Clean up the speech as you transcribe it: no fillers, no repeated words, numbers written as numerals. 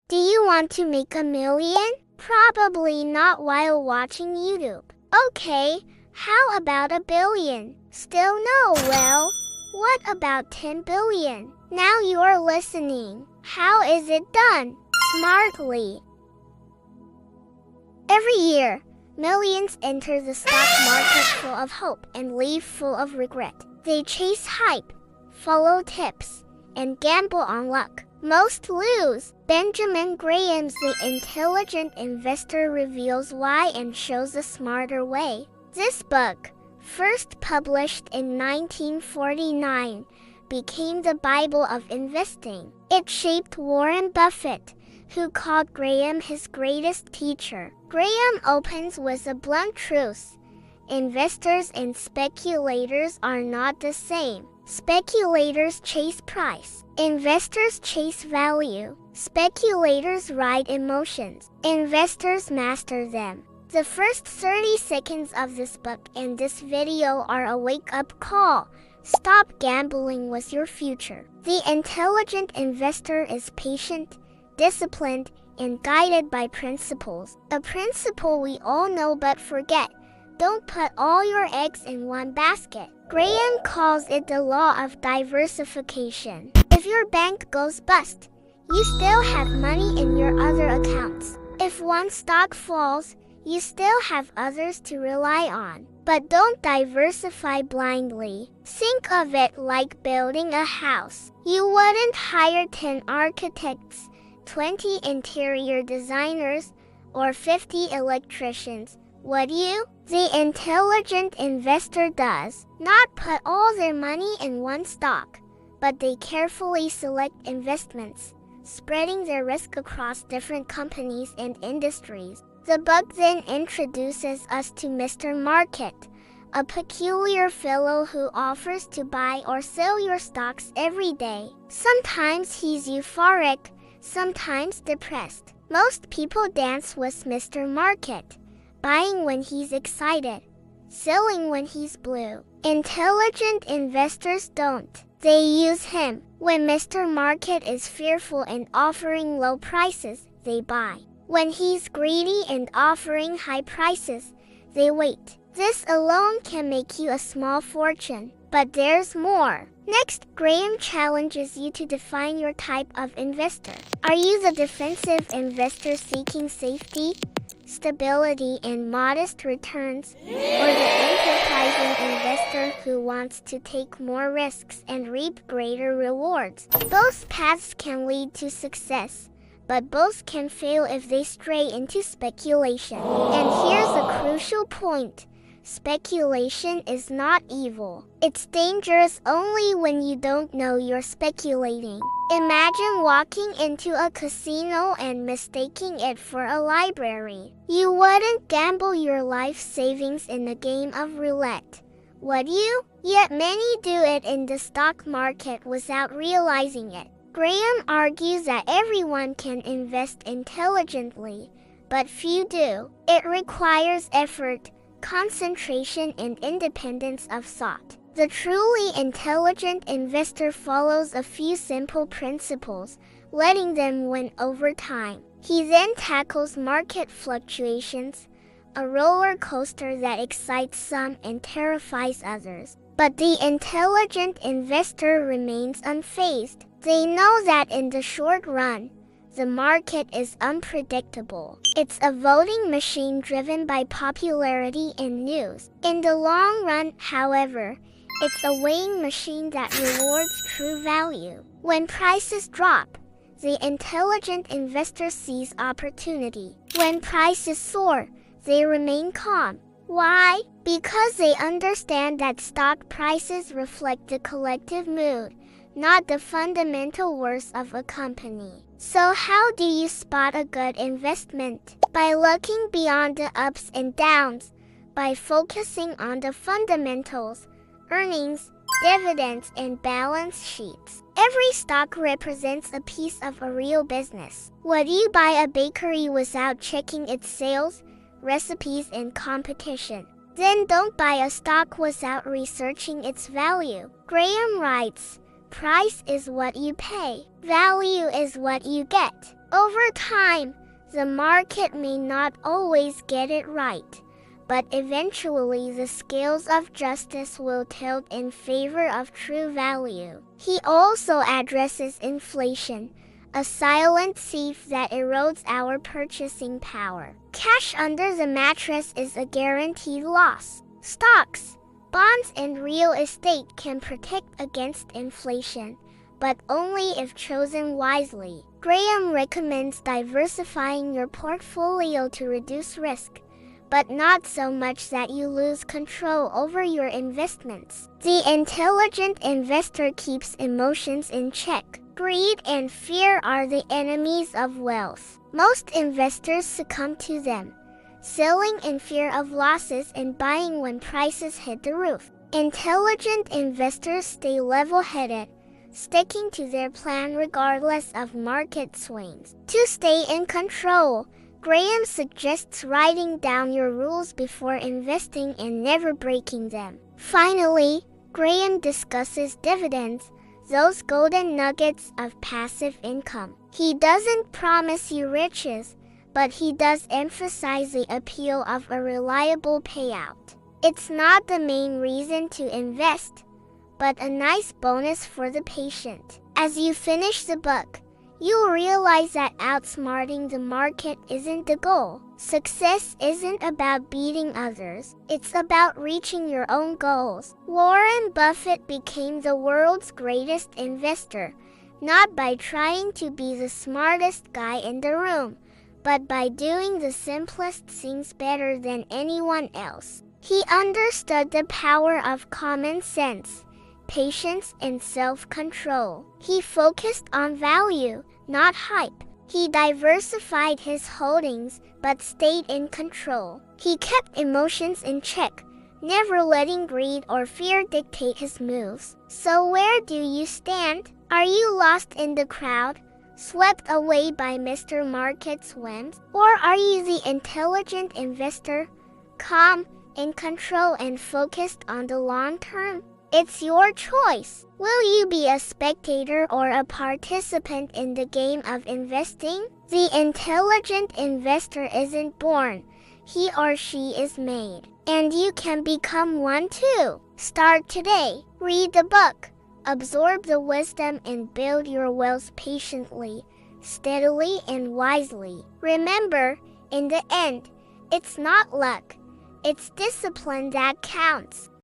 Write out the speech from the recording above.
Do you want to make $1 million? Probably not while watching YouTube. Okay, how about $1 billion? Still no. Well, what about 10 billion? Now you're listening. How is it done? Smartly. Every year, millions enter the stock market full of hope and leave full of regret. They chase hype, follow tips, and gamble on luck. Most lose. Benjamin Graham's The Intelligent Investor reveals why and shows a smarter way. This book, first published in 1949, became the Bible of investing. It shaped Warren Buffett, who called Graham his greatest teacher. Graham opens with a blunt truth. Investors and speculators are not the same. Speculators chase price. Investors chase value. Speculators ride emotions. Investors master them. The first 30 seconds of this book and this video are a wake-up call. Stop gambling with your future. The intelligent investor is patient, disciplined, and guided by principles. A principle we all know but forget. Don't put all your eggs in one basket. Graham calls it the law of diversification. If your bank goes bust, you still have money in your other accounts. If one stock falls, you still have others to rely on. But don't diversify blindly. Think of it like building a house. You wouldn't hire 10 architects, 20 interior designers, or 50 electricians, would you? The intelligent investor does not put all their money in one stock, but they carefully select investments, spreading their risk across different companies and industries. The book then introduces us to Mr. Market, a peculiar fellow who offers to buy or sell your stocks every day. Sometimes he's euphoric, sometimes depressed. Most people dance with Mr. Market, buying when he's excited, selling when he's blue. Intelligent investors don't. They use him. When Mr. Market is fearful and offering low prices, they buy. When he's greedy and offering high prices, they wait. This alone can make you a small fortune, but there's more. Next, Graham challenges you to define your type of investor. Are you the defensive investor seeking safety, stability, and modest returns, or the enterprising investor who wants to take more risks and reap greater rewards? Both paths can lead to success, but both can fail if they stray into speculation. And here's a crucial point. Speculation is not evil. It's dangerous only when you don't know you're speculating. Imagine walking into a casino and mistaking it for a library. You wouldn't gamble your life savings in a game of roulette, would you? Yet many do it in the stock market without realizing it. Graham argues that everyone can invest intelligently, but few do. It requires effort, concentration, and independence of thought. The truly intelligent investor follows a few simple principles, letting them win over time. He then tackles market fluctuations, a roller coaster that excites some and terrifies others. But the intelligent investor remains unfazed. They know that in the short run, the market is unpredictable. It's a voting machine driven by popularity and news. In the long run, however, it's a weighing machine that rewards true value. When prices drop, the intelligent investor sees opportunity. When prices soar, they remain calm. Why? Because they understand that stock prices reflect the collective mood, not the fundamental worth of a company. So how do you spot a good investment? By looking beyond the ups and downs, by focusing on the fundamentals, earnings, dividends, and balance sheets. Every stock represents a piece of a real business. Would you buy a bakery without checking its sales, recipes, and competition? Then don't buy a stock without researching its value. Graham writes, "Price is what you pay. Value is what you get." Over time, the market may not always get it right, but eventually the scales of justice will tilt in favor of true value. He also addresses inflation, a silent thief that erodes our purchasing power. Cash under the mattress is a guaranteed loss. Stocks, bonds, and real estate can protect against inflation, but only if chosen wisely. Graham recommends diversifying your portfolio to reduce risk, but not so much that you lose control over your investments. The intelligent investor keeps emotions in check. Greed and fear are the enemies of wealth. Most investors succumb to them, selling in fear of losses and buying when prices hit the roof. Intelligent investors stay level-headed, sticking to their plan regardless of market swings. To stay in control, Graham suggests writing down your rules before investing and never breaking them. Finally, Graham discusses dividends, those golden nuggets of passive income. He doesn't promise you riches, but he does emphasize the appeal of a reliable payout. It's not the main reason to invest, but a nice bonus for the patient. As you finish the book, you'll realize that outsmarting the market isn't the goal. Success isn't about beating others, it's about reaching your own goals. Warren Buffett became the world's greatest investor, not by trying to be the smartest guy in the room, but by doing the simplest things better than anyone else. He understood the power of common sense, patience, and self-control. He focused on value, not hype. He diversified his holdings, but stayed in control. He kept emotions in check, never letting greed or fear dictate his moves. So where do you stand? Are you lost in the crowd, swept away by Mr. Market's whims? Or are you the intelligent investor, calm, in control, and focused on the long term? It's your choice. Will you be a spectator or a participant in the game of investing? The intelligent investor isn't born. He or she is made. And you can become one too. Start today. Read the book. Absorb the wisdom and build your wealth patiently, steadily, and wisely. Remember, in the end, it's not luck. It's discipline that counts.